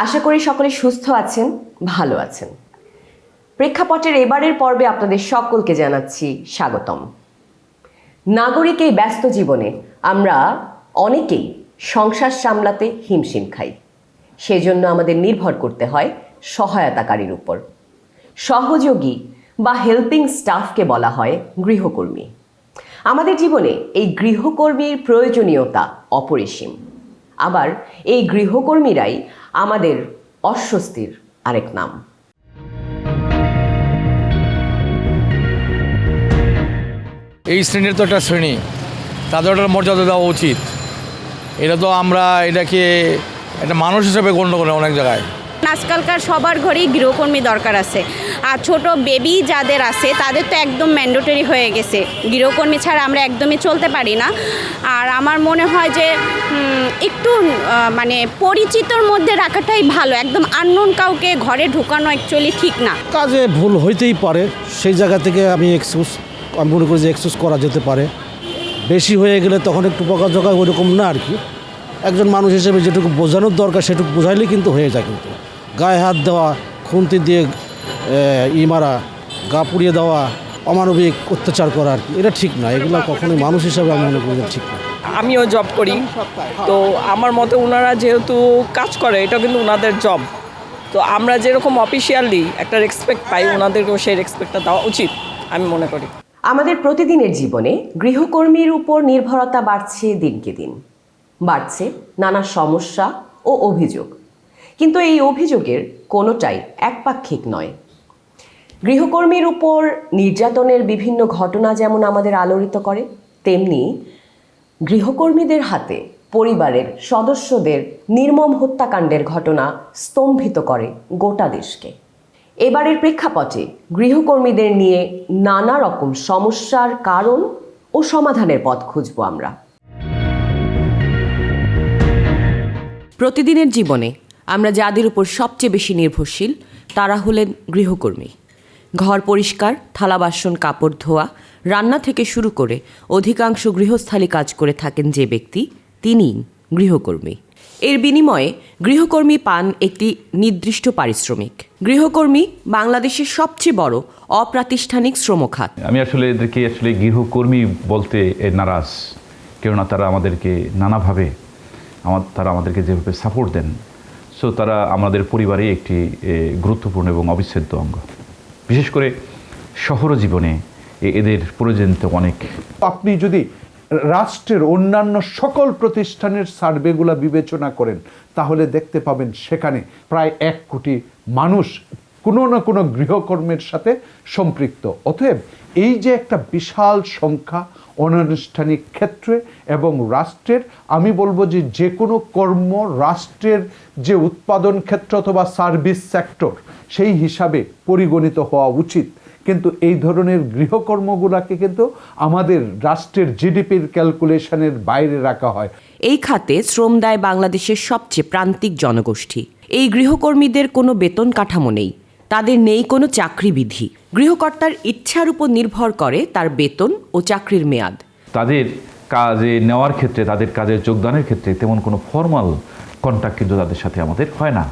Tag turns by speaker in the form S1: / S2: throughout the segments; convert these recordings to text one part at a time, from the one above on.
S1: আশা করি সকলে সুস্থ আছেন, ভালো আছেন। প্রেক্ষাপটের এবারের পর্বে আপনাদের সকলকে জানাচ্ছি স্বাগতম। নাগরিক এই ব্যস্ত জীবনে আমরা অনেকেই সংসার সামলাতে হিমশিম খাই। সেজন্য আমাদের নির্ভর করতে হয় সহায়তাকারীর উপর। সহযোগী বা হেল্পিং স্টাফকে বলা হয় গৃহকর্মী। আমাদের জীবনে এই গৃহকর্মীর প্রয়োজনীয়তা অপরিসীম। আবার এই গৃহকর্মীরাই আমাদের অস্বস্তির আরেক নাম।
S2: এই শ্রেণীর তো একটা শ্রেণী, তাদের একটা মর্যাদা দেওয়া উচিত। এটা তো আমরা এটাকে একটা মানুষ হিসেবে গণ্য করি অনেক জায়গায়।
S3: আজকালকার সবার ঘরেই গৃহকর্মী দরকার আছে, আর ছোট বেবি যাদের আছে তাদের তো একদম ম্যান্ডেটরি হয়ে গেছে। গৃহকর্মী ছাড়া আমরা একদমই চলতে পারি না। আর আমার মনে হয় যে একটু মানে পরিচিতর মধ্যে রাখাটাই ভালো। একদম আননোন কাউকে ঘরে ঢুকানো অ্যাকচুয়ালি ঠিক না।
S4: কাজে ভুল হইতেই পারে, সেই জায়গা থেকে আমি মনে করি যে এক্সকিউজ করা যেতে পারে। বেশি হয়ে গেলে তখন একটু বকাঝকা ওইরকম না আর কি। একজন মানুষ হিসেবে যেটুকু বোঝানোর দরকার সেটুকু বোঝাইলে কিন্তু হয়ে যায়। কিন্তু গায়ে হাত দেওয়া, খুন্তি দিয়ে মারা, গা পুড়িয়ে দেওয়া, অমানবিক অত্যাচার করা আর কি, এটা ঠিক না। এগুলো কখনোই মানুষ হিসাবে আমি মনে করি ঠিক না।
S5: আমিও জব করি, তো আমার মতে ওনারা যেহেতু কাজ করে, এটা কিন্তু ওনাদের জব। তো আমরা যেরকম অফিসিয়ালি একটা রেসপেক্ট পাই, ওনাদেরকেও সেই রেসপেক্টটা দেওয়া উচিত আমি মনে করি।
S1: আমাদের প্রতিদিনের জীবনে গৃহকর্মীর উপর নির্ভরতা বাড়ছে দিনকে দিন। বাড়ছে নানা সমস্যা ও অভিযোগ, কিন্তু এই অভিযোগের কোনোটাই একপাক্ষিক নয়। গৃহকর্মীর উপর নির্যাতনের বিভিন্ন ঘটনা যেমন আমাদের আলোড়িত করে, তেমনি গৃহকর্মীদের হাতে পরিবারের সদস্যদের নির্মম হত্যাকাণ্ডের ঘটনা স্তম্ভিত করে গোটা দেশকে। এবারের প্রেক্ষাপটে গৃহকর্মীদের নিয়ে নানা রকম সমস্যার কারণ ও সমাধানের পথ খুঁজব আমরা। প্রতিদিনের জীবনে আমরা যাদের উপর সবচেয়ে বেশি নির্ভরশীল তারা হলেন গৃহকর্মী। ঘর পরিষ্কার, থালা বাসন কাপড় ধোয়া, রান্না থেকে শুরু করে অধিকাংশ গৃহস্থালী কাজ করে থাকেন যে ব্যক্তি, তিনিই গৃহকর্মী। এর বিনিময়ে গৃহকর্মী পান একটি নির্দিষ্ট পারিশ্রমিক। গৃহকর্মী বাংলাদেশের সবচেয়ে বড় অপ্রাতিষ্ঠানিক শ্রমখাত।
S6: আমি এদেরকে গৃহকর্মী বলতে নারাজ, কেননা তারা আমাদেরকে নানাভাবে তারা আমাদেরকে যেভাবে সাপোর্ট দেন, সো তারা আমাদের পরিবারে একটি গুরুত্বপূর্ণ এবং অবিচ্ছেদ্য অঙ্গ। বিশেষ করে শহর জীবনে এদের প্রয়োজনীয়তা অনেক।
S7: আপনি যদি রাষ্ট্রের অন্যান্য সকল প্রতিষ্ঠানের সার্ভেগুলো বিবেচনা করেন, তাহলে দেখতে পাবেন সেখানে প্রায় 1 কোটি মানুষ কোনো না কোনো গৃহকর্মের সাথে সম্পৃক্ত। অতএব এই যে একটা বিশাল সংখ্যা অনানুষ্ঠানিক ক্ষেত্রে এবং রাষ্ট্রের, আমি বলবো যে কোনো কর্ম রাষ্ট্রের যে উৎপাদন ক্ষেত্র অথবা সার্ভিস সেক্টর, সেই হিসাবে পরিগণিত হওয়া উচিত। কিন্তু এই ধরনের গৃহকর্মগুলোকে কিন্তু আমাদের রাষ্ট্রের জিডিপির ক্যালকুলেশনের বাইরে রাখা হয়।
S1: এই খাতে শ্রম দেয় বাংলাদেশের সবচেয়ে প্রান্তিক জনগোষ্ঠী। এই গৃহকর্মীদের কোনো বেতন কাঠামো নেই, তাদের নেই কোনো চাকরি বিধি। গৃহকর্তার ইচ্ছার উপর নির্ভর করে তার বেতন ও চাকরির মেয়াদ।
S6: তাদের কাজে নেওয়ার ক্ষেত্রে, তাদের কাজে যোগদানের ক্ষেত্রে তেমন কোনো ফর্মাল কন্ট্যাক্ট কিন্তু তাদের সাথে আমাদের হয় না।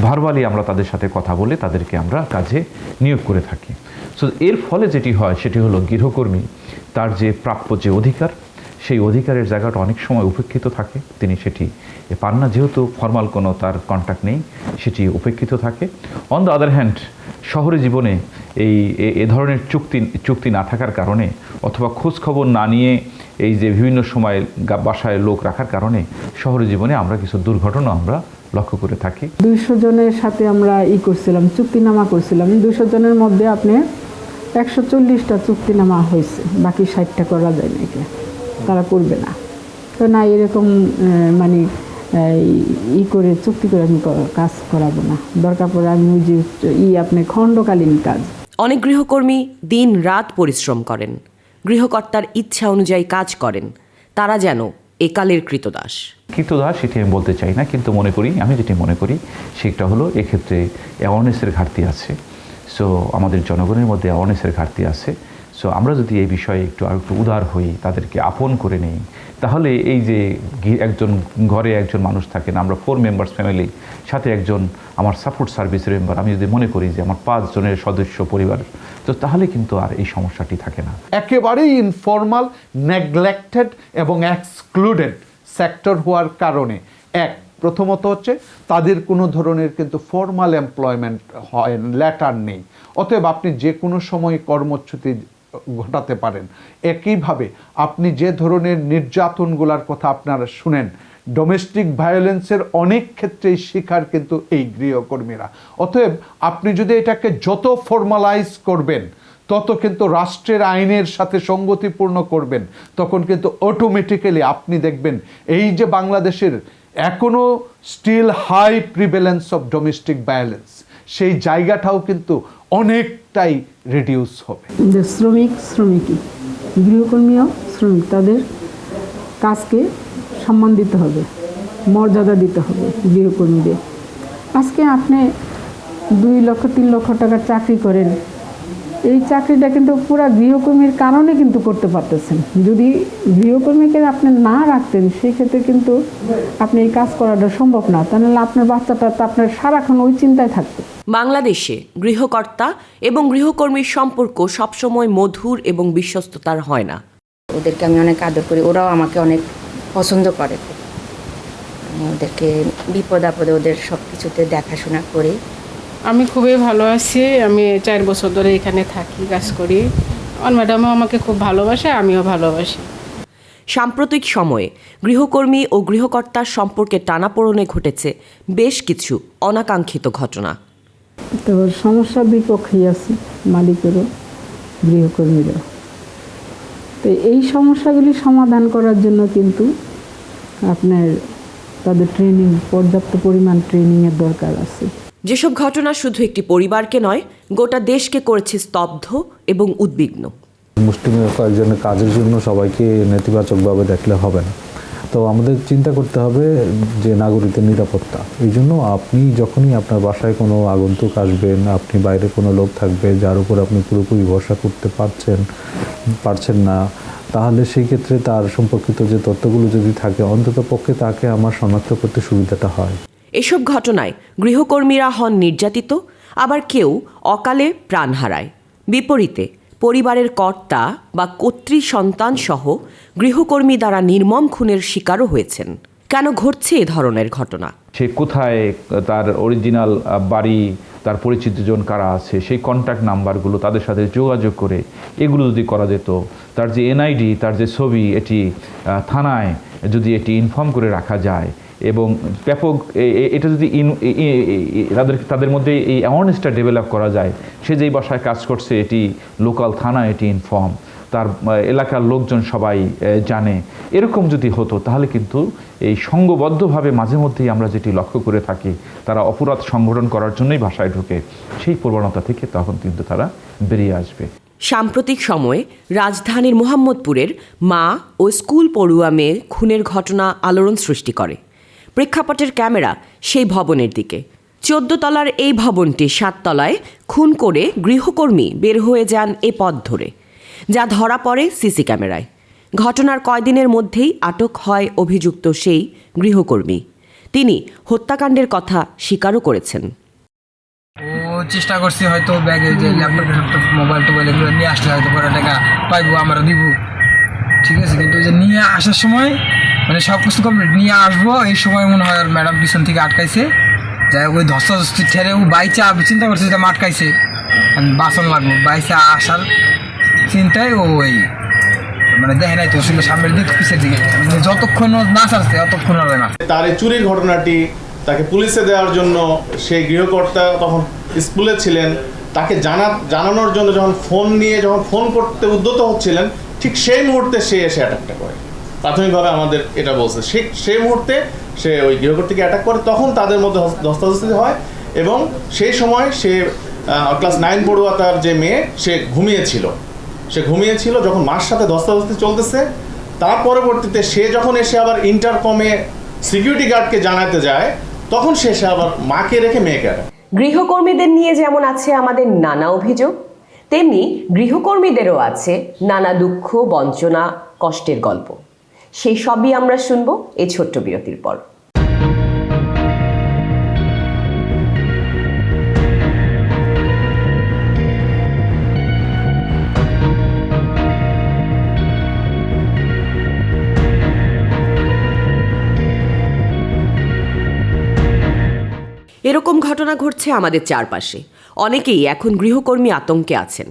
S6: ভার্বালি আমরা তাদের সাথে কথা বলে তাদেরকে আমরা কাজে নিয়োগ করে থাকি। সো এর ফলে যেটি হয় সেটি হলো গৃহকর্মী তার যে প্রাপ্য যে অধিকার, সেই অধিকারের জায়গাটা অনেক সময় উপেক্ষিত থাকে, তিনি সেটি পান না, যেহেতু ফর্মাল কোনো তার কন্ট্যাক্ট নেই, সেটি উপেক্ষিত থাকে। অন দ্য আদার হ্যান্ড শহরে জীবনে এই ধরনের চুক্তি না থাকার কারণে অথবা খোঁজখবর না নিয়ে এই যে বিভিন্ন সময় বাসায় লোক রাখার কারণে শহরে জীবনে আমরা কিছু দুর্ঘটনা আমরা লক্ষ্য করে থাকি।
S8: 200 জনের সাথে আমরা করছিলাম, চুক্তিনামা করছিলাম। 200 জনের মধ্যে আপনি 140টা চুক্তিনামা হয়েছে, বাকি 60টা করা যায় না। এটা তারা করবে না, তো না এরকম মানে করে চুক্তি করে আমি কাজ করাবো না, দরকার পড়ে আমি যে আপনি খণ্ডকালীন কাজ।
S1: অনেক গৃহকর্মী দিন রাত পরিশ্রম করেন, গৃহকর্তার ইচ্ছা অনুযায়ী কাজ করেন। তারা যেন একালের কৃতদাস।
S6: সেটি আমি বলতে চাই না, কিন্তু আমি যেটি মনে করি সেটা হলো এক্ষেত্রে অ্যাওয়ারনেসের ঘাটতি আছে। সো আমাদের জনগণের মধ্যে অ্যাওয়ারনেসের ঘাটতি আছে। সো আমরা যদি এই বিষয়ে একটু উদার হই, তাদেরকে আপন করে নিই, তাহলে এই যে একজন ঘরে একজন মানুষ থাকেন, আমরা 4 মেম্বার্স ফ্যামিলি, সাথে একজন আমার সাপোর্ট সার্ভিস মেম্বার, আমি যদি মনে করি যে আমার 5 জনের সদস্য পরিবার, তো তাহলে কিন্তু আর এই সমস্যাটি থাকে না।
S7: একেবারেই ইনফর্মাল, নেগলেক্টেড এবং এক্সক্লুডেড সেক্টর হওয়ার কারণে প্রথমত হচ্ছে তাদের কোনো ধরনের কিন্তু ফর্মাল এমপ্লয়মেন্ট হয়, লেটার নেই, অতএব আপনি যে কোনো সময় কর্মচ্যুতি ঘটাতে পারেন। একইভাবে আপনি যে ধরনের নির্যাতনগুলোর কথা আপনারা শুনেন, ডোমেস্টিক ভায়োলেন্সের অনেক ক্ষেত্রেই শিকার কিন্তু এই গৃহকর্মীরা। অতএব আপনি যদি এটাকে যত ফর্মালাইজ করবেন, তত কিন্তু রাষ্ট্রের আইনের সাথে সঙ্গতিপূর্ণ করবেন, তখন কিন্তু অটোমেটিক্যালি আপনি দেখবেন এই যে বাংলাদেশের এখনও still high prevalence of domestic violence, সেই জায়গাটাও কিন্তু অনেকটাই রিডিউস হবে।
S8: শ্রমিকই গৃহকর্মীও শ্রমিক, তাদের কাজকে সম্মান দিতে হবে, মর্যাদা দিতে হবে গৃহকর্মীদের। আজকে আপনি 2 লক্ষ 3 লক্ষ টাকার চাকরি করেন, এই চাকরিটা কিন্তু পুরা গৃহকর্মীর কারণে কিন্তু করতে পারতেছেন। যদি গৃহকর্মীকে আপনি না রাখতেন, সেক্ষেত্রে কিন্তু আপনি এই কাজ করাটা সম্ভব না, তাহলে আপনার বাচ্চাটা তো আপনার সারাক্ষণ ওই চিন্তায় থাকতো।
S1: বাংলাদেশে গৃহকর্তা এবং গৃহকর্মীর সম্পর্ক সবসময় মধুর এবং বিশ্বস্ততার হয় না।
S9: ওদেরকে আমি অনেক আদর করি, ওরাও আমাকে অনেক পছন্দ করে। আমি ওদেরকে বিপদ আপদে ওদের সব কিছুতে দেখাশোনা করি।
S10: আমি খুবই ভালো আছি। আমি 4 বছর ধরে এখানে থাকি, কাজ করি। আমার ম্যাডামও আমাকে খুব ভালোবাসে, আমিও ভালোবাসি।
S1: সাম্প্রতিক সময়ে গৃহকর্মী ও গৃহকর্তার সম্পর্কে টানাপোড়েনে ঘটেছে বেশ কিছু অনাকাঙ্ক্ষিত ঘটনা।
S8: তো সমস্যার বিপক্ষেই আছে মালিকেরও গৃহকর্মীরও। তো এই সমস্যাগুলি সমাধান করার জন্য কিন্তু আপনার তাদের ট্রেনিং, পর্যাপ্ত পরিমাণ ট্রেনিংয়ের দরকার আছে।
S1: যেসব ঘটনা শুধু একটি পরিবারকে নয়, গোটা দেশকে করেছে স্তব্ধ এবং উদ্বিগ্ন।
S11: মুষ্টিমেয় কয়েকজনের কাজের জন্য সবাইকে নেতিবাচকভাবে দেখলে হবে না। তো আমাদের চিন্তা করতে হবে যে নাগরিকদের নিরাপত্তা। এই জন্য আপনি যখনই আপনার বাসায় কোনো আগন্তুক আসবেন, আপনি বাইরে কোনো লোক থাকবে যার উপর আপনি পুরোপুরি ভরসা করতে পারছেন না, তাহলে সেই ক্ষেত্রে তার সম্পর্কিত যে তথ্যগুলো যদি থাকে, অন্তত পক্ষে তাকে আমার শনাক্ত করতে সুবিধাটা হয়।
S1: এসব ঘটনায় গৃহকর্মীরা হন নির্যাতিত, আবার কেউ অকালে প্রাণ হারায়। বিপরীতে পরিবারের কর্তা বা কর্ত্রী সন্তান সহ গৃহকর্মী দ্বারা নির্মম খুনের শিকারও হয়েছেন। কেন ঘটছে এ ধরনের ঘটনা?
S6: সে কোথায়, তার অরিজিনাল বাড়ি, তার পরিচিতজন কারা আছে, সেই কন্ট্যাক্ট নাম্বারগুলো তাদের সাথে যোগাযোগ করে এগুলো যদি করা যেত, তার যে এনআইডি, তার যে ছবি, এটি থানায় যদি এটি ইনফর্ম করে রাখা যায় এবং ব্যাপক এটা যদি তাদের মধ্যে এই অ্যাওয়ারনেসটা ডেভেলপ করা যায়, সে যেই বাসায় কাজ করছে এটি লোকাল থানা এটি ইনফর্ম, তার এলাকার লোকজন সবাই জানে, এরকম যদি হতো তাহলে কিন্তু এই সংঘবদ্ধভাবে মাঝে মধ্যেই আমরা যেটি লক্ষ্য করে থাকি, তারা অপরাধ সংগঠন করার জন্যই বাসায় ঢুকে, সেই প্রবণতা থেকে তখন কিন্তু তারা বেরিয়ে আসবে।
S1: সাম্প্রতিক সময়ে রাজধানীর মোহাম্মদপুরের মা ও স্কুল পড়ুয়া মেয়ে খুনের ঘটনা আলোড়ন সৃষ্টি করে। প্রেক্ষাপটের ক্যামেরা সেই ভবনের দিকে। 14 তলার এই ভবনটি 7 তলায় খুন করে গৃহকর্মী বের হয়ে যান এ পথ ধরে, যা ধরা পড়ে সিসি ক্যামেরায়। ঘটনার কয়দিনের মধ্যেই আটক হয় অভিযুক্ত সেই গৃহকর্মী। তিনি হত্যাকাণ্ডের কথা স্বীকারও করেছেন।
S12: ও চেষ্টা করছি হয়তো ব্যাগে যে ল্যাপটপ মোবাইল টোবাইল এগুলো নিয়ে আসলে হয়তো করে টাকা পাইবো, আমরা দিব, ঠিক আছে। কিন্তু যে নিয়ে আসার সময় মানে সব কিছু কমপ্লিট নিয়ে আসবো, এই সময় মনে হয় আর ম্যাডাম পিছন থেকে আটকাইছে, যাই হোক ওই ধস্তাধস্তি ঠেরে ও বাইচে চিন্তা করছে যে আটকাইছে, বাসন লাগবো, বাইচে আসার চিন্তায় ও ওই মানে দেখে নাই তো আসলে সামনের দিক পিছের দিকে, যতক্ষণ না ছাড়ছে ততক্ষণ হবে না।
S13: তার এই চুরির ঘটনাটি তাকে পুলিশে দেওয়ার জন্য সেই গৃহকর্তা তখন স্কুলে ছিলেন, তাকে জানানোর জন্য যখন ফোন করতে উদ্যত হচ্ছিলেন, ঠিক সেই মুহূর্তে সে এসে অ্যাটাকটা করে। প্রাথমিকভাবে আমাদের এটা বলছে, সেই মুহূর্তে সে ওই গৃহকর্তীকে অ্যাটাক করে, তখন তাদের মধ্যে ধস্তাধস্তি হয় এবং সেই সময় সে ক্লাস 9 পড়ুয়া তার যে মেয়ে, সে ঘুমিয়েছিল যখন মার সাথে ধস্তাধস্তি চলতেছে। তার পরবর্তীতে সে যখন এসে আবার ইন্টারকমে সিকিউরিটি গার্ডকে জানাতে যায়, তখন সে এসে আবার মাকে রেখে মেয়েকে আটক।
S1: গৃহকর্মীদের নিয়ে যেমন আছে আমাদের নানা অভিযোগ, তেমনি গৃহকর্মীদেরও আছে নানা দুঃখ, বঞ্চনা, কষ্টের গল্প। সেই সবই আমরা শুনবো এই ছোট্ট বিরতির পর। এরকম ঘটনা ঘটছে আমাদের চারপাশে। অনেকেই এখন গৃহকর্মী আতঙ্কে আছেন।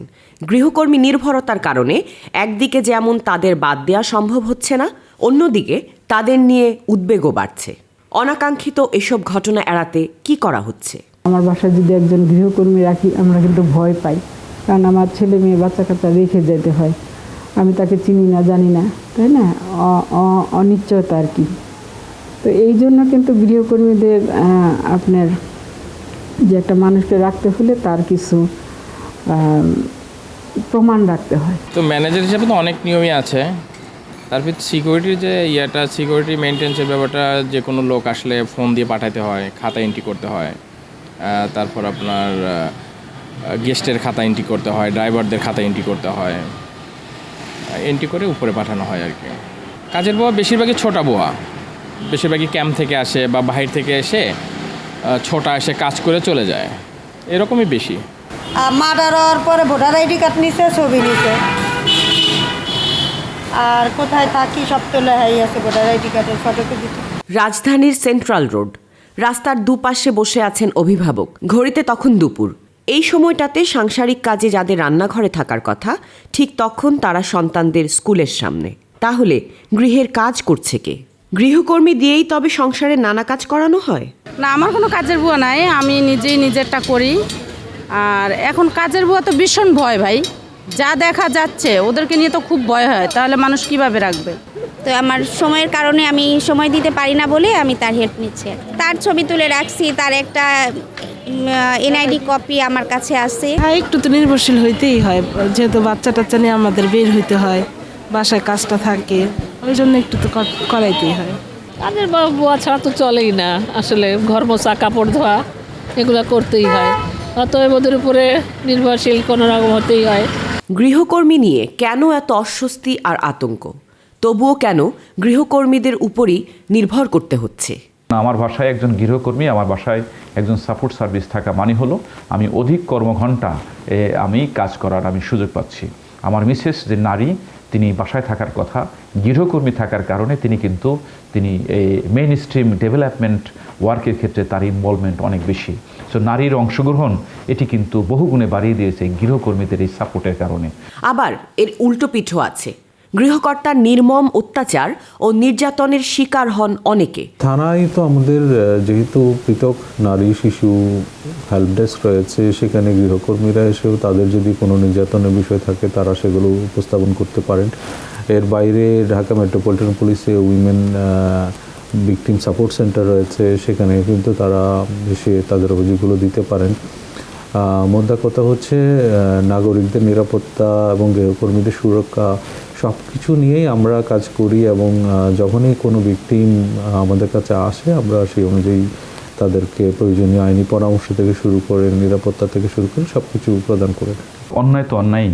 S1: গৃহকর্মী নির্ভরতার কারণে একদিকে যেমন তাদের বাদ দেওয়া সম্ভব হচ্ছে না, অন্যদিকে তাদের নিয়ে উদ্বেগও বাড়ছে। অনাকাঙ্ক্ষিত এসব ঘটনা এড়াতে কি করা হচ্ছে?
S8: আমার বাসায় যদি একজন গৃহকর্মী রাখি আমরা কিন্তু ভয় পাই, কারণ আমার ছেলে মেয়ে বাচ্চা কাচ্চা রেখে যেতে হয়। আমি তাকে চিনি না, জানি না, তাই না, অনিশ্চয়তা আর কি। তো এই জন্য কিন্তু গৃহকর্মীদের আপনার যে একটা মানুষকে রাখতে হলে তার কিছু প্রমাণ রাখতে হয়।
S14: তো ম্যানেজার হিসেবে তো অনেক নিয়মই আছে, তারপর সিকিউরিটির যে সিকিউরিটি মেনটেন্সের ব্যাপারটা, যে কোনো লোক আসলে ফোন দিয়ে পাঠাতে হয়, খাতা এন্ট্রি করতে হয়, তারপর আপনার গেস্টের খাতা এন্ট্রি করতে হয়, ড্রাইভারদের খাতা এন্ট্রি করতে হয়, এন্ট্রি করে উপরে পাঠানো হয় আর কি। কাজের বুয়া বেশিরভাগই ছোটা বুয়া, বেশিরভাগই ক্যাম্প থেকে আসে বা বাহির থেকে এসে ছোটা এসে কাজ করে চলে যায়, এরকমই বেশি।
S15: মার্ডার হওয়ার পরে ভোটার আইডি কার্ড নিছে, ছবি নিছে, আর কোথায় থাকি সব তো লেখাই আছে ভোটার আইডি কার্ডের ফটোকপি।
S1: রাজধানীর সেন্ট্রাল রোড, রাস্তার দুপাশে বসে আছেন অভিভাবক। ঘড়িতে তখন দুপুর। এই সময়টাতে সাংসারিক কাজে যাদের রান্নাঘরে থাকার কথা, ঠিক তখন তারা সন্তানদের স্কুলের সামনে। তাহলে গৃহের কাজ করছে কে? গৃহকর্মী দিয়েই তবে সংসারে নানা কাজ করানো হয়?
S10: না, আমার কোনো কাজের বুয়া নাই, আমি নিজেই নিজেরটা করি। আর এখন কাজের বুয়া তো ভীষণ ভয় ভাই, যা দেখা যাচ্ছে ওদেরকে নিয়ে তো খুব ভয় হয়, তাহলে মানুষ কিভাবে রাখবে?
S3: তো আমার সময়ের কারণে আমি সময় দিতে পারি না বলে আমি তার হেল্প নিচ্ছি। তার ছবি তুলে রাখছি, তার একটা এনআইডি কপি আমার কাছে আছে।
S10: হ্যাঁ, একটু তো নির্ভরশীল হইতেই হয়, যেহেতু বাচ্চা টাচ্চা নিয়ে আমাদের বের হইতে হয়, বাসায় কাজটা থাকে, ওই জন্য একটু তো করাইতেই হয়।
S16: কাজের বুয়া ছাড়া তো চলেই না, আসলে ঘর মোছা, কাপড় ধোয়া, এগুলো করতেই হয়, অতএব ওদের উপরে নির্ভরশীল কোনো রকম হতেই হয়।
S1: গৃহকর্মী নিয়ে কেন এত অস্বস্তি আর আতঙ্ক? তবুও কেন গৃহকর্মীদের উপরই নির্ভর করতে হচ্ছে?
S6: আমার বাসায় একজন গৃহকর্মী, আমার বাসায় একজন সাপোর্ট সার্ভিস থাকা মানে হলো আমি অধিক কর্মঘণ্টা আমি কাজ করার আমি সুযোগ পাচ্ছি। আমার মিসেস যে নারী, তিনি বাসায় থাকার কথা, গৃহকর্মী থাকার কারণে তিনি মেইন স্ট্রিম ডেভেলপমেন্ট ওয়ার্কের ক্ষেত্রে তার ইনভলভমেন্ট অনেক বেশি। সো নারীর অংশগ্রহণ এটি কিন্তু বহুগুণে বাড়িয়ে দিয়েছে গৃহকর্মীদের এই সাপোর্টের কারণে।
S1: আবার এর উল্টো পিঠও আছে। গৃহকর্তার নির্মম অত্যাচার ও নির্যাতনের শিকার হন অনেকে।
S11: থানায় তো আমাদের যেহেতু পৃথক নারী শিশু হেল্প ডেস্ক রয়েছে, সেখানে গৃহকর্মীরা এসেও তাদের যদি কোনো নির্যাতনের বিষয় থাকে তারা সেগুলো উপস্থাপন করতে পারেন। এর বাইরে ঢাকা মেট্রোপলিটন পুলিশে উইমেন ভিকটিম সাপোর্ট সেন্টার রয়েছে, সেখানে কিন্তু তারা এসে তাদের অভিযোগগুলো দিতে পারেন। মোদ্দা কথা হচ্ছে নাগরিকদের নিরাপত্তা এবং গৃহকর্মীদের সুরক্ষা সব কিছু নিয়েই আমরা কাজ করি, এবং যখনই কোনো ভিকটিম আমাদের কাছে আসে আমরা সেই অনুযায়ী তাদেরকে প্রয়োজনীয় আইনি পরামর্শ থেকে শুরু করে নিরাপত্তা থেকে শুরু করে সব কিছু প্রদান করে থাকি।
S6: অন্যায় তো অন্যায়,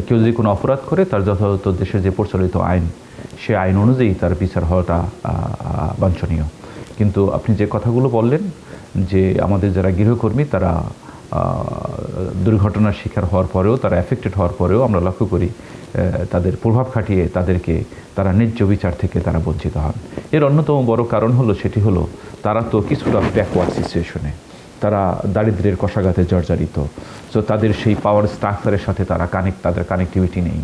S6: কেউ যদি কোনো অপরাধ করে তার যথাযথ দেশের যে প্রচলিত আইন, সে আইন অনুযায়ী তার বিচার হওয়াটা বাঞ্ছনীয়। কিন্তু আপনি যে কথাগুলো বললেন যে আমাদের যারা গৃহকর্মী তারা দুর্ঘটনার শিকার হওয়ার পরেও, তারা এফেক্টেড হওয়ার পরেও আমরা লক্ষ্য করি তাদের প্রভাব খাটিয়ে তারা ন্যায্য বিচার থেকে তারা বঞ্চিত হন। এর অন্যতম বড় কারণ হলো সেটি হলো তারা তো কিছুটা ব্যাকওয়ার্ড সিচুয়েশনে, তারা দারিদ্র্যের কষাঘাতে জর্জরিত। সো তাদের সেই পাওয়ার স্ট্রাকচারের সাথে তাদের কানেক্টিভিটি নেই।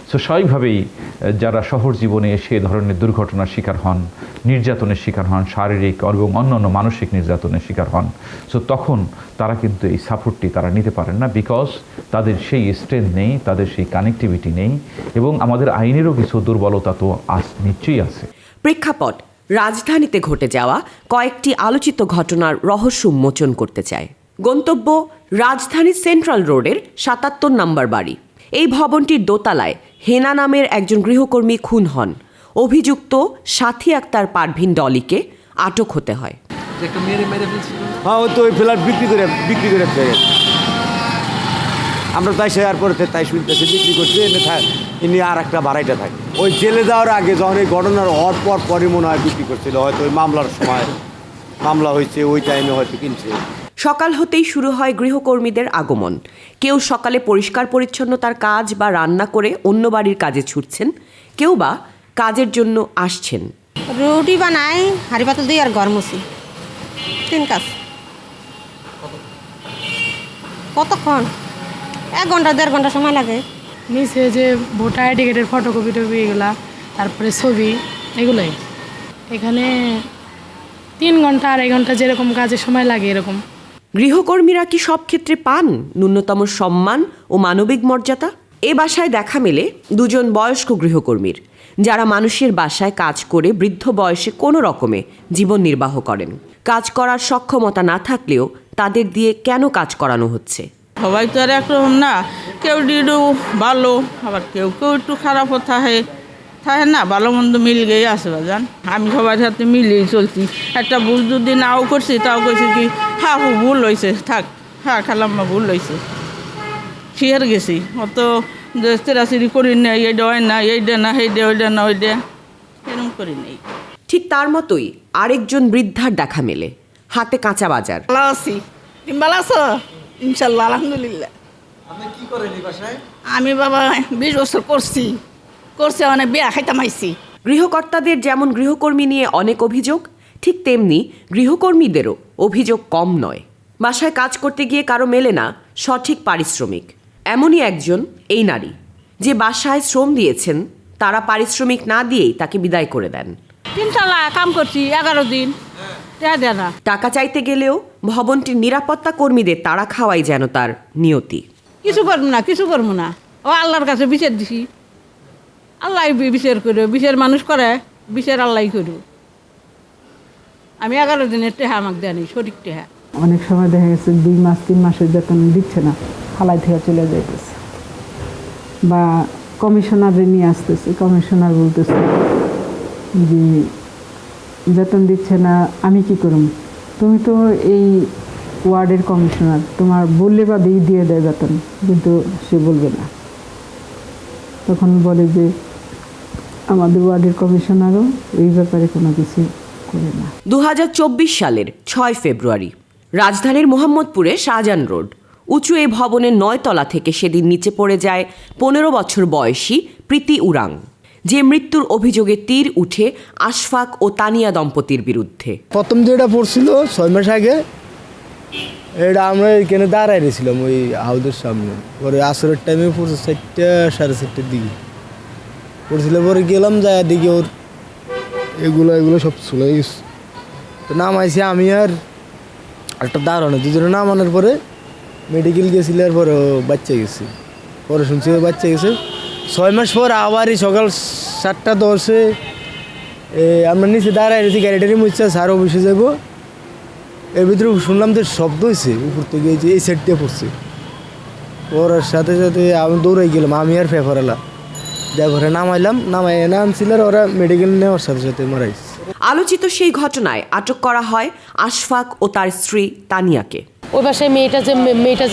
S6: সো স্বাভাবিকভাবেই যারা শহর জীবনে এসে ধরনের দুর্ঘটনার শিকার হন, নির্যাতনের শিকার হন, শারীরিক এবং অন্যান্য মানসিক নির্যাতনের শিকার হন, সো তখন তারা কিন্তু এই সাপোর্টটি তারা নিতে পারেন না, বিকজ তাদের সেই স্ট্রেংথ নেই, তাদের সেই কানেক্টিভিটি নেই, এবং আমাদের আইনেরও কিছু দুর্বলতা তো নিশ্চয়ই আছে।
S1: প্রেক্ষাপট রাজধানীতে ঘটে যাওয়া কয়েকটি আলোচিত ঘটনার রহস্য উন্মোচন করতে চায়। গন্তব্য রাজধানী সেন্ট্রাল রোডের ৭৭ নম্বর বাড়ি। এই ভবনটির দোতলায় হেনা নামের একজন গৃহকর্মী খুন হন। অভিযুক্ত সাথী আক্তার পারভিন ডলিকে আটক হতে হয়।
S17: আমরা তাই সে এরপরে তাই শুনতেছি বিক্রি করছে ইনি আর একটা বাড়াইটা থাকে। ওই জেলে যাওয়ার আগে যখন এই ঘটনার হওয়ার পরই মনে হয় বিক্রি করছিল, হয়তো ওই মামলার সময় মামলা হয়েছে ওই টাইমে হয়তো কিনছে।
S1: সকাল হতেই শুরু হয় গৃহকর্মীদের আগমন। কেউ সকালে পরিষ্কার পরিচ্ছন্নতার কাজ বা রান্না করে অন্য বাড়ির কাজে ছুটছেন, কেউ বা কাজের জন্য আসছেন।
S15: রুটি বানাই, হাঁড়ি পাতিল দিই আর ঘর মুছি, 3 কাজ। কতক্ষণ? 1 ঘন্টা 1.5 ঘন্টা সময় লাগে।
S10: নিচে যে ভোটার আইডি কার্ডের ফটোকপি টপি এগুলা, তারপরে ছবি, এগুলোই। এখানে 3 ঘন্টা 2.5 ঘন্টা যেরকম কাজের সময় লাগে এরকম।
S1: গৃহকর্মীরা কি সব ক্ষেত্রে পান ন্যূনতম সম্মান ও মানবিক মর্যাদা? এ বাসায় দেখা মেলে 2 বয়স্ক গৃহকর্মীর, যারা মানুষের বাসায় কাজ করে বৃদ্ধ বয়সে কোনো রকমে জীবন নির্বাহ করেন। কাজ করার সক্ষমতা না থাকলেও তাদের দিয়ে কেন কাজ করানো হচ্ছে?
S18: সবাই তো আর একরকম না, কেউ একটু ভালো, আবার কেউ কেউ একটু খারাপও থাকে না, ভালো মন্দ মিল গিয়ে আছে বাজান। আমি সবার সাথে মিলিয়ে চলছি। একটা ভুল যদি নাও করছি তাও করছি কি হ্যাঁ ভুল হয়েছে, থাক হ্যাঁ খালাম্মা ভুল হয়েছে, শিয়ার গেছি। অত তেরাচিরি করি না, এইটা হয় না, এইটা না, এইটা ওইটা না, ওইটা এরকম করি নেই।
S1: ঠিক তার মতোই আরেকজন বৃদ্ধার দেখা মেলে, হাতে কাঁচা বাজার।
S18: ভালো আছি, তুমি ভালো আছো? ইনশাল্লাহ আলহামদুলিল্লাহ।
S12: কি করেন এই বাসায়?
S18: আমি বাবা 20 বছর করছি অনেক বিয়া খাইতাম আইছি।
S1: গৃহকর্তাদের যেমন গৃহকর্মী নিয়ে অনেক অভিযোগ, ঠিক তেমনি গৃহকর্মীদেরও অভিযোগ কম নয়। বাসায় কাজ করতে গিয়ে কারো মেলে না সঠিক পারিশ্রমিক। এমনই একজন এই নারী, যে বাসায় শ্রম দিয়েছেন, তারা পারিশ্রমিক না দিয়েই তাকে বিদায় করে দেন।
S10: 3 তালা কাম করছি 11 দিন, দেয় না।
S1: টাকা চাইতে গেলেও ভবনটির নিরাপত্তা কর্মীদের তাড়া খাওয়াই যেন তার নিয়তি।
S10: কিছু করবো না, ও আল্লাহর কাছে বিচার দিছি, আল্লাহ বিচার করবে, বিচার মানুষ করে, বিচার আল্লাহ করব। আমি 11 দিনের টেহা আমাকে দেয়নি, সঠিক টেহা।
S8: অনেক সময় দেখা গেছে 2 মাস 3 মাসের বেতন দিচ্ছে না, ফালাই থেকে চলে যাইতেছে, বা কমিশনারে নিয়ে আসতেছে, কমিশনার বলতেছে যে বেতন দিচ্ছে না, আমি কি করব? তুমি তো এই ওয়ার্ডের কমিশনার, তোমার বললে বা দিয়ে দেয় বেতন, কিন্তু সে বলবে না। তখন বলে যে আমাদের ওয়ার্ডের কমিশনারও এই ব্যাপারে কোনো কিছু করে না।
S1: 2024 সালের 6 ফেব্রুয়ারি রাজধানীর মোহাম্মদপুরে শাহজাহান রোড উঁচু এই ভবনের 9 তলা থেকে সেদিন নিচে পড়ে যায় 15 বছর বয়সী প্রীতি উরাং, যে মৃত্যুর অভিযোগে তীর উঠে আশফাক ও তানিয়া দম্পতির বিরুদ্ধে।
S19: প্রথম যেটা পড়ছিল 6 মাস আগে, এটা আমরা এখানে দাঁড়াই রেছিলাম ওই হাউদের সামনে। পরে আসরের টাইমে পড়ছে 4টা 4:30টার দিকে পড়ছিল। পরে গেলাম যায় দিকে ওর এগুলো সব চলে গেছে। তো নামাইছি আমি আর একটা দাঁড়ানো, 2জনে নামানোর পরে মেডিকেল গেছিল, আর পরে বাচ্চা গেছে। পরে শুনছি বাচ্চা গেছে। 6 মাস পর আবারই সকাল 7:10 আমরা নিচে দাঁড়াই রয়েছি, গাড়িটারি মুচ্ছে স্যার অফিসে যাবো। এর ভিতরে শুনলাম যে শব্দ হয়েছে উপর থেকে, এই সাইড দিয়ে পড়ছে। পড়ার সাথে সাথে আমি দৌড়াই গেলাম, আমি আর ফেফারেলা ড্রাইভারে নামাই এনে আনছিল, আর ওরা মেডিকেল নেওয়ার সাথে সাথে মারাইছে।
S1: আলোচিত সেই ঘটনায় আটক করা হয় আশফাক ও তার স্ত্রী তানিয়াকে।
S20: ওই বাসায় মেয়েটা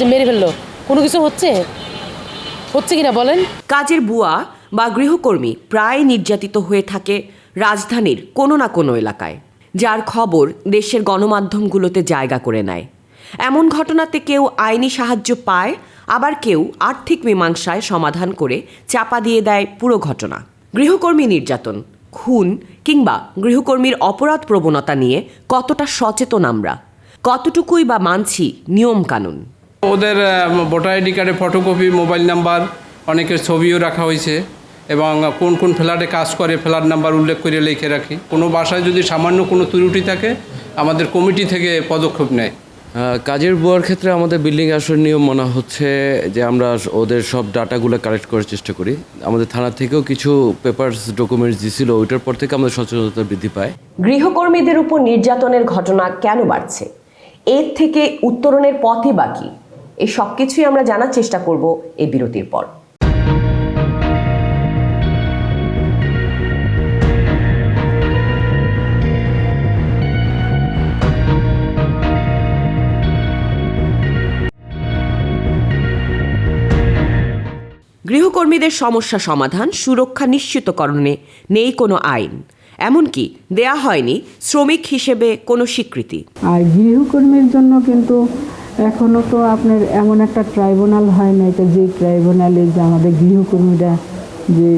S20: যে মেরে ফেললো, কোনো কিছু হচ্ছে কিনা বলেন?
S1: কাজের বুয়া বা গৃহকর্মী প্রায় নির্যাতিত হয়ে থাকে রাজধানীর কোনো না কোনো এলাকায়, যার খবর দেশের গণমাধ্যমগুলোতে জায়গা করে নেয়। এমন ঘটনাতে কেউ আইনি সাহায্য পায়, আবার কেউ আর্থিক মীমাংসায় সমাধান করে চাপা দিয়ে দেয় পুরো ঘটনা। গৃহকর্মী নির্যাতন, খুন কিংবা গৃহকর্মীর অপরাধ প্রবণতা নিয়ে কতটা সচেতন আমরা, কতটুকুই বা মানছি নিয়ম কানুন?
S21: ওদের ভোটার আইডি কার্ডের ফটোকপি, মোবাইল নাম্বার, অনেকের ছবিও রাখা হয়েছে, এবং কোন কোন ফ্ল্যাটে কাজ করে ফ্ল্যাট নাম্বার উল্লেখ করে লিখে রাখি। কোনো বাসায় যদি সামান্য কোনো ত্রুটি থাকে আমাদের কমিটি থেকে পদক্ষেপ নেয়।
S22: কাজের বুয়ার ক্ষেত্রে আমাদের বিল্ডিং আসর নিয়ম মানা হচ্ছে যে আমরা ওদের সব ডাটাগুলো কালেক্ট করার চেষ্টা করি। আমাদের থানা থেকেও কিছু পেপারস ডকুমেন্টস দিয়েছিল, ওইটার পর থেকে আমাদের সচেতনতা বৃদ্ধি পায়।
S1: গৃহকর্মীদের উপর নির্যাতনের ঘটনা কেন বাড়ছে, এর থেকে উত্তরণের পথই বাকি, এই সব কিছুই আমরা জানার চেষ্টা করব এই বিরতির পর। গৃহকর্মীদের সমস্যা সমাধান, সুরক্ষা নিশ্চিতকরণে নেই কোনো আইন, এমনকি দেয়া হয়নি শ্রমিক হিসেবে কোনো স্বীকৃতি।
S8: আর গৃহকর্মীর জন্য কিন্তু এখনো তো আপনার এমন একটা ট্রাইব্যুনাল হয় না, এটা যে ট্রাইব্যুনালে যে আমাদের গৃহকর্মীরা যে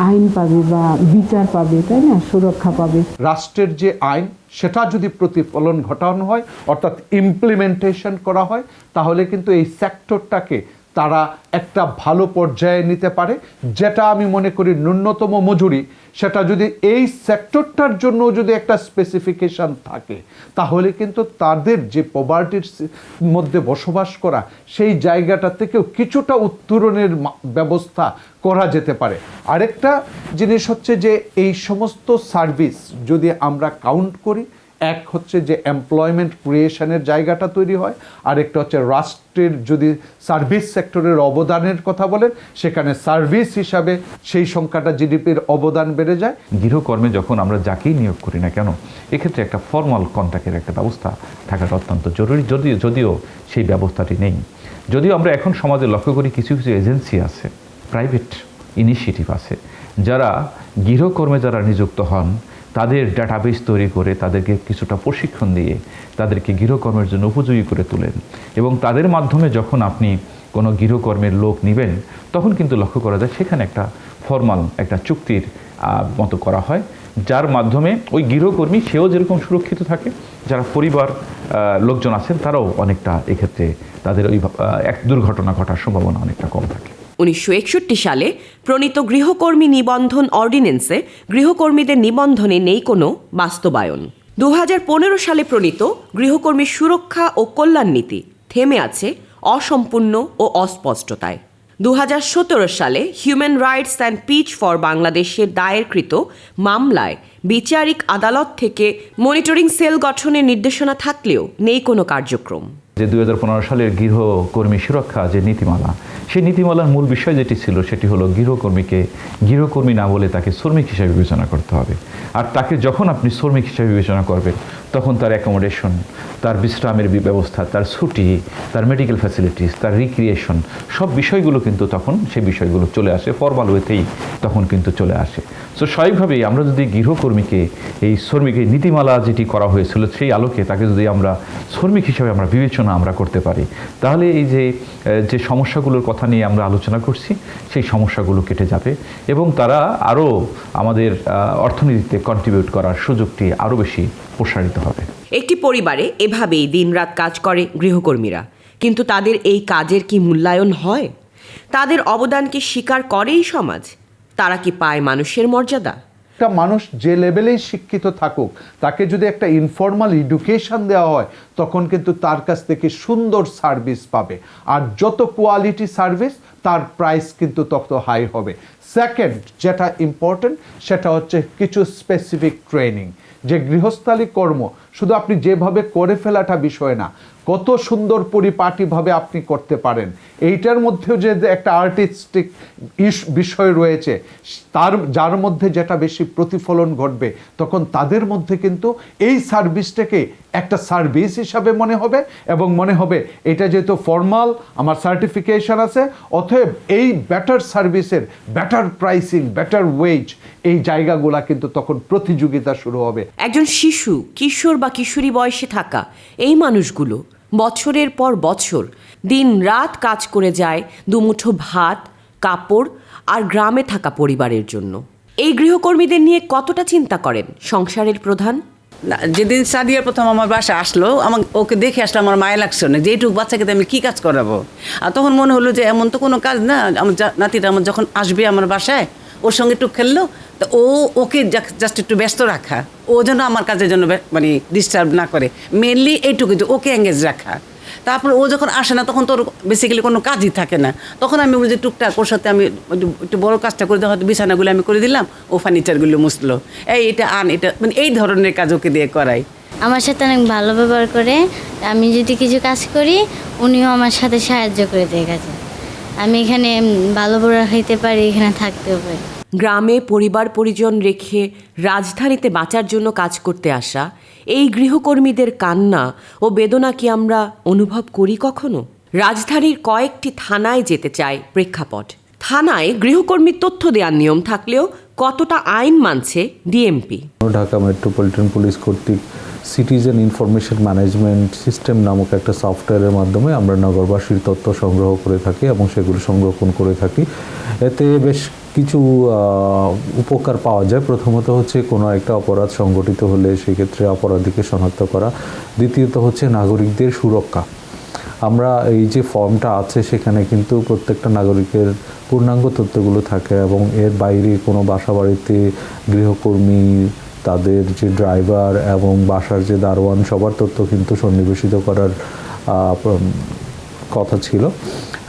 S8: আইন পাবে বা বিচার পাবে, তাই না, সুরক্ষা পাবে।
S7: রাষ্ট্রের যে আইন সেটা যদি প্রতিফলন ঘটানো হয়, অর্থাৎ ইমপ্লিমেন্টেশন করা হয়, তাহলে কিন্তু এই সেক্টরটাকে তারা একটা ভালো পর্যায়ে নিতে পারে। যেটা আমি মনে করি ন্যূনতম মজুরি, সেটা যদি এই সেক্টরটার জন্য যদি একটা স্পেসিফিকেশন থাকে, তাহলে কিন্তু তাদের যে পভার্টির মধ্যে বসবাস করা, সেই জায়গাটা থেকেও কিছুটা উত্তরণের ব্যবস্থা করা যেতে পারে। আরেকটা জিনিস হচ্ছে যে এই সমস্ত সার্ভিস যদি আমরা কাউন্ট করি, এক হচ্ছে যে এমপ্লয়মেন্ট ক্রিয়েশনের জায়গাটা তৈরি হয়, আরেকটা হচ্ছে রাষ্ট্রের যদি সার্ভিস সেক্টরের অবদানের কথা বলেন, সেখানে সার্ভিস হিসাবে সেই সংখ্যাটা জিডিপির অবদান বেড়ে যায়।
S6: গৃহকর্মে যখন আমরা যাকেই নিয়োগ করি না কেন, এক্ষেত্রে একটা ফর্মাল কন্ট্রাক্টের একটা ব্যবস্থা থাকাটা অত্যন্ত জরুরি, যদিও সেই ব্যবস্থাটি নেই। যদিও আমরা এখন সমাজে লক্ষ্য করি কিছু কিছু এজেন্সি আছে, প্রাইভেট ইনিশিয়েটিভ আছে, যারা গৃহকর্মে যারা নিযুক্ত হন তাদের ডাটাবেস তৈরি করে তাদেরকে কিছুটা প্রশিক্ষণ দিয়ে তাদেরকে গৃহকর্মের জন্য উপযোগী করে তোলেন, এবং তাদের মাধ্যমে যখন আপনি কোনো গৃহকর্মের লোক নেবেন, তখন কিন্তু লক্ষ্য করা যায় সেখানে একটা ফর্মাল একটা চুক্তির মতো করা হয়, যার মাধ্যমে ওই গৃহকর্মী সেও যেরকম সুরক্ষিত থাকে, যারা পরিবার লোকজন আছেন তারাও অনেকটা এক্ষেত্রে তাদের ওই এক দুর্ঘটনা ঘটার সম্ভাবনা অনেকটা কম থাকে।
S1: 1961 সালে প্রণীত গৃহকর্মী নিবন্ধন অর্ডিন্যান্সে গৃহকর্মীদের নিবন্ধনে নেই কোনো বাস্তবায়ন। 2015 সালে প্রণীত গৃহকর্মী সুরক্ষা ও কল্যাণ নীতি থেমে আছে অসম্পূর্ণ ও অস্পষ্টতায়। 2017 সালে human rights and peace for বাংলাদেশের দায়েরকৃত মামলায় বিচারিক আদালত থেকে মনিটরিং সেল গঠনের নির্দেশনা থাকলেও নেই কোনো কার্যক্রম।
S6: যে 2015 সালের গৃহকর্মী সুরক্ষা যে নীতিমালা, সেই নীতিমালার মূল বিষয় যেটি ছিল সেটি হলো গৃহকর্মীকে গৃহকর্মী না বলে তাকে শ্রমিক হিসেবে বিবেচনা করতে হবে। আর তাকে যখন আপনি শ্রমিক হিসেবে বিবেচনা করবেন, তখন তার অ্যাকোমোডেশন, তার বিশ্রামের ব্যবস্থা, তার ছুটি, তার মেডিকেল ফ্যাসিলিটিস, তার রিক্রিয়েশন, সব বিষয়গুলো কিন্তু তখন সেই বিষয়গুলো চলে আসে, ফর্মাল ওয়েতেই তখন কিন্তু চলে আসে। সো স্বাভাবিকভাবেই আমরা যদি গৃহকর্মীকে এই শ্রমিকের নীতিমালা যেটি করা হয়েছিল সেই আলোকে তাকে যদি আমরা শ্রমিক হিসেবে আমরা বিবেচনা আমরা করতে পারি, তাহলে এই যে সমস্যাগুলোর কথা নিয়ে আমরা আলোচনা করছি, সেই সমস্যাগুলো কেটে যাবে এবং তারা আরও আমাদের অর্থনীতিতে কন্ট্রিবিউট করার সুযোগটি আরও বেশি প্রসারিত হবে।
S1: একটি পরিবারে এভাবেই দিনরাত কাজ করে গৃহকর্মীরা, কিন্তু তাদের এই কাজের কি মূল্যায়ন হয়? তাদের অবদানকে স্বীকার করেই সমাজ? তারা কি পায় মানুষের মর্যাদা?
S7: একটা মানুষ যে লেভেলেই শিক্ষিত থাকুক, তাকে যদি একটা ইনফর্মাল এডুকেশন দেওয়া হয়, তখন কিন্তু তার কাছ থেকে সুন্দর সার্ভিস পাবে, আর যত কোয়ালিটি সার্ভিস তার প্রাইস কিন্তু তত হাই হবে। সেকেন্ড যেটা ইম্পর্টেন্ট, সেটা হচ্ছে কিছু স্পেসিফিক ট্রেনিং। যে গৃহস্থালী কর্ম শুধু আপনি যেভাবে করে ফেলাটা বিষয় না, কত সুন্দর পরিপাটিভাবে আপনি করতে পারেন, এইটার মধ্যেও যে একটা আর্টিস্টিক বিষয় রয়েছে, যার মধ্যে যেটা বেশি প্রতিফলন ঘটবে, তখন তাদের মধ্যে কিন্তু এই সার্ভিসটাকে একটা সার্ভিস হিসাবে মনে হবে, এবং মনে হবে এটা যেহেতু ফর্মাল, আমার সার্টিফিকেশন আছে, অতএব এই বেটার সার্ভিসের বেটার প্রাইসিং, বেটার ওয়েজ, এই জায়গাগুলা কিন্তু তখন প্রতিযোগিতা শুরু হবে।
S1: একজন শিশু, কিশোর বা কিশোরী বয়সে থাকা এই মানুষগুলো বছরের পর বছর দিন রাত কাজ করে যায় দুমুঠো ভাত, কাপড় আর গ্রামে থাকা পরিবারের জন্য। এই গৃহকর্মীদের নিয়ে কতটা চিন্তা করেন সংসারের প্রধান?
S2: যেদিন সাদিয়া প্রথম আমার বাসা আসলো, আমার ওকে দেখে আসলে আমার মায়া লাগছে না যে এইটুকু বাচ্চাকে আমি কী কাজ করাবো। আর তখন মনে হলো যে এমন তো কোনো কাজ না, আমার নাতিটা আমার যখন আসবে আমার বাসায়, ওর সঙ্গে একটু খেললো, তো ওকে জাস্ট একটু ব্যস্ত রাখা, ও যেন আমার কাজের জন্য মানে ডিস্টার্ব না করে, মেনলি এইটুকু যে ওকে এঙ্গেজ রাখা। তারপর ও যখন আসে না, তখন তো ওর বেসিক্যালি কোনো কাজই থাকে না, তখন আমি বলি যে টুকটাক ওর সাথে আমি একটু বড়ো কাজটা করে দেওয়া, হয়তো বিছানাগুলো আমি করে দিলাম, ও ফার্নিচারগুলো মুছলো, এটা এটা মানে এই ধরনের কাজ ওকে দিয়ে করাই।
S4: আমার সাথে অনেক ভালো ব্যবহার করে, আমি যদি কিছু কাজ করি উনিও আমার সাথে সাহায্য করে দিয়ে গেছে। আমি এখানে ভালো বড় খাইতে পারি, এখানে থাকতেও পারি।
S1: গ্রামে পরিবার পরিজন রেখে রাজধানীতে বাঁচার জন্য কাজ করতে আসা এই গৃহকর্মীদের কান্না ও বেদনা কি আমরা অনুভব করি কখনো? রাজধানীর কয়েকটি থানায় যেতে চায় প্রেক্ষাপট, থানায় গৃহকর্মীর তথ্য দেওয়ার নিয়ম থাকলেও কতটা আইন মানছে ডিএমপি?
S11: ঢাকা মেট্রোপলিটন পুলিশ কর্তৃক সিটিজেন ইনফরমেশন ম্যানেজমেন্ট সিস্টেম নামক একটা সফটওয়্যারের মাধ্যমে আমরা নগরবাসীর তথ্য সংগ্রহ করে থাকি এবং সেগুলো সংরক্ষণ করে থাকি। এতে বেশ কিছু উপকার পাওয়া যায়। প্রথমত হচ্ছে কোনো একটা অপরাধ সংগঠিত হলে সেক্ষেত্রে অপরাধীকে শনাক্ত করা, দ্বিতীয়ত হচ্ছে নাগরিকদের সুরক্ষা। আমরা এই যে ফর্মটা আছে সেখানে কিন্তু প্রত্যেকটা নাগরিকের পূর্ণাঙ্গ তথ্যগুলো থাকে এবং এর বাইরে কোনো বাসা বাড়িতে গৃহকর্মী, তাদের যে ড্রাইভার এবং বাসার যে দারোয়ান সবার তথ্য কিন্তু সন্নিবেশিত করার কথা ছিল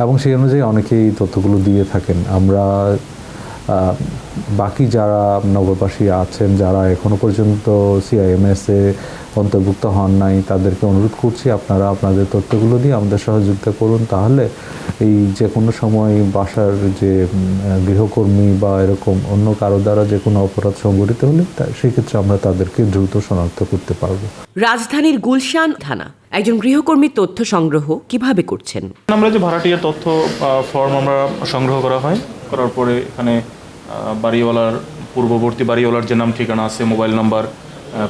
S11: এবং সেই অনুযায়ী অনেকেই তথ্যগুলো দিয়ে থাকেন। আমরা বাকি যারা নগরবাসী আছেন, যারা এখনও পর্যন্ত সিআইএমএসে অন্তর্ভুক্ত হন নাই, তাদেরকে অনুরোধ করছি আপনারা আপনাদের তথ্যগুলো দিয়ে আমাদের সহযোগিতা করুন। তাহলে এই যে কোনো সময় বাসার যে গৃহকর্মী বা এরকম অন্য কারো দ্বারা যে কোনো অপরাধ সংঘটিত হলে সেক্ষেত্রে আমরা তাদেরকে দ্রুত শনাক্ত করতে পারবো।
S1: রাজধানীর গুলশান থানা একজন গৃহকর্মীর তথ্য সংগ্রহ কিভাবে করছেন?
S5: আমরা যে ভাড়াটিয়ার তথ্য ফর্ম আমরা সংগ্রহ করার পরে এখানে বাড়িওয়ালার পূর্ববর্তী বাড়িওয়ালার যে নাম ঠিকানা আছে, মোবাইল নাম্বার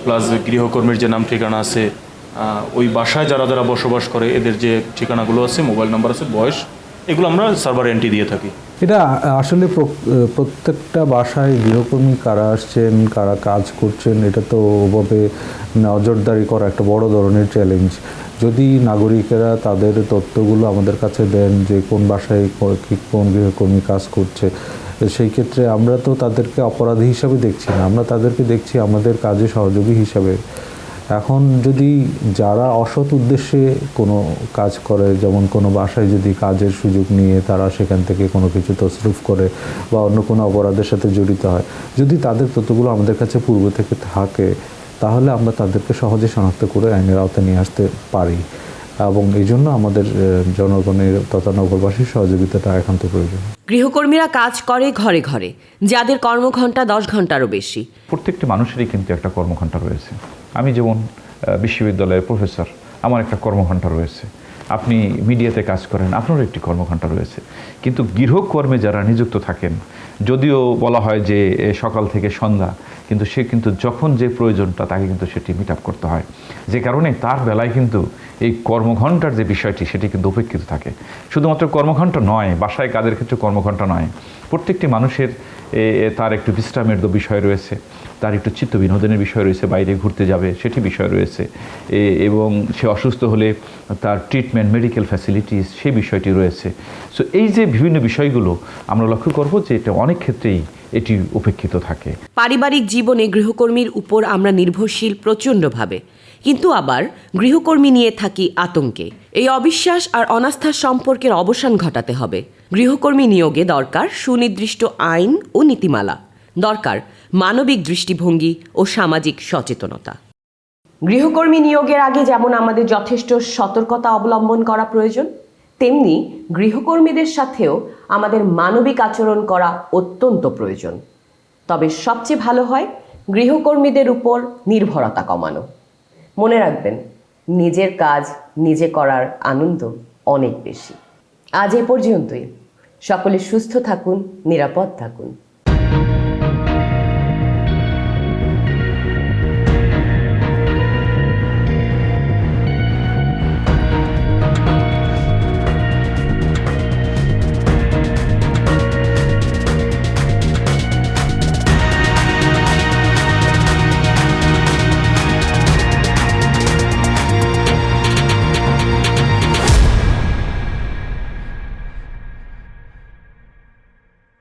S5: প্লাস গৃহকর্মীর যে নাম ঠিকানা আছে, ওই বাসায় যারা যারা বসবাস করে এদের যে ঠিকানাগুলো আছে, মোবাইল নাম্বার আছে, বয়স, এগুলো আমরা সার্ভারে এন্ট্রি দিয়ে থাকি।
S11: এটা আসলে প্রত্যেকটা বাসায় গৃহকর্মী কারা আসছেন, কারা কাজ করছেন, এটা তো ওভাবে নজরদারি করা একটা বড় ধরনের চ্যালেঞ্জ। যদি নাগরিকেরা তাদের তথ্যগুলো আমাদের কাছে দেন যে কোন বাসায় কোন গৃহকর্মী কাজ করছে, সেই ক্ষেত্রে আমরা তো তাদেরকে অপরাধী হিসাবে দেখছি না, আমরা তাদেরকে দেখছি আমাদের কাজে সহযোগী হিসাবে। এখন যদি যারা অসৎ উদ্দেশ্যে কোনো কাজ করে, যেমন কোনো বাসায় যদি কাজের সুযোগ নিয়ে তারা সেখান থেকে কোনো কিছু তসরুফ করে বা অন্য কোনো অপরাধের সাথে জড়িত হয়, যদি তাদের তথ্যগুলো আমাদের কাছে পূর্ব থেকে থাকে তাহলে আমরা তাদেরকে সহজে শনাক্ত করে আইনের আওতায় নিয়ে আসতে পারি এবং এই জন্য আমাদের জনগণের তথা নগরবাসীর সহযোগিতাটা একান্ত প্রয়োজন।
S1: গৃহকর্মীরা কাজ করে ঘরে ঘরে, যাদের কর্মঘণ্টা 10 ঘন্টারও বেশি।
S6: প্রত্যেকটি মানুষেরই কিন্তু একটা কর্মঘণ্টা রয়েছে। আমি যেমন বিশ্ববিদ্যালয়ের প্রফেসর, আমার একটা কর্মঘণ্টা রয়েছে। আপনি মিডিয়াতে কাজ করেন, আপনারও একটি কর্মঘণ্টা রয়েছে। কিন্তু গৃহকর্মে যারা নিযুক্ত থাকেন, যদিও বলা হয় যে সকাল থেকে সন্ধ্যা, কিন্তু সে কিন্তু যখন যে প্রয়োজনটা তাকে কিন্তু সেটি মিট আপ করতে হয়, যে কারণে তার বেলায় কিন্তু এই কর্মঘণ্টার যে বিষয়টি সেটি কিন্তু উপেক্ষিত থাকে। শুধুমাত্র কর্মঘণ্টা নয়, বাসায় কাজের ক্ষেত্রে কর্মঘণ্টা নয়, প্রত্যেকটি মানুষের তার একটু বিশ্রামের বিষয় রয়েছে, তার একটু চিত্ত বিনোদনের বিষয় রয়েছে, বাইরে ঘুরতে যাবে সেটি বিষয় রয়েছে, এবং সে অসুস্থ হলে তার ট্রিটমেন্ট, মেডিকেল ফ্যাসিলিটিস সেই বিষয়টি রয়েছে। সো এই যে বিভিন্ন বিষয়গুলো আমরা লক্ষ্য করব যে এটা অনেক ক্ষেত্রেই এটি উপেক্ষিত থাকে।
S1: পারিবারিক জীবনে গৃহকর্মীর উপর আমরা নির্ভরশীল প্রচণ্ডভাবে, কিন্তু আবার গৃহকর্মী নিয়ে থাকি আতঙ্কে। এই অবিশ্বাস আর অনাস্থার সম্পর্কের অবসান ঘটাতে হবে। গৃহকর্মী নিয়োগে দরকার সুনির্দিষ্ট আইন ও নীতিমালা, দরকার মানবিক দৃষ্টিভঙ্গি ও সামাজিক সচেতনতা। গৃহকর্মী নিয়োগের আগে যেমন আমাদের যথেষ্ট সতর্কতা অবলম্বন করা প্রয়োজন, তেমনি গৃহকর্মীদের সাথেও আমাদের মানবিক আচরণ করা অত্যন্ত প্রয়োজন। তবে সবচেয়ে ভালো হয় গৃহকর্মীদের উপর নির্ভরতা কমানো। মনে রাখবেন, নিজের কাজ নিজে করার আনন্দ অনেক বেশি। আজ এ পর্যন্তই। সকলে সুস্থ থাকুন, নিরাপদ থাকুন।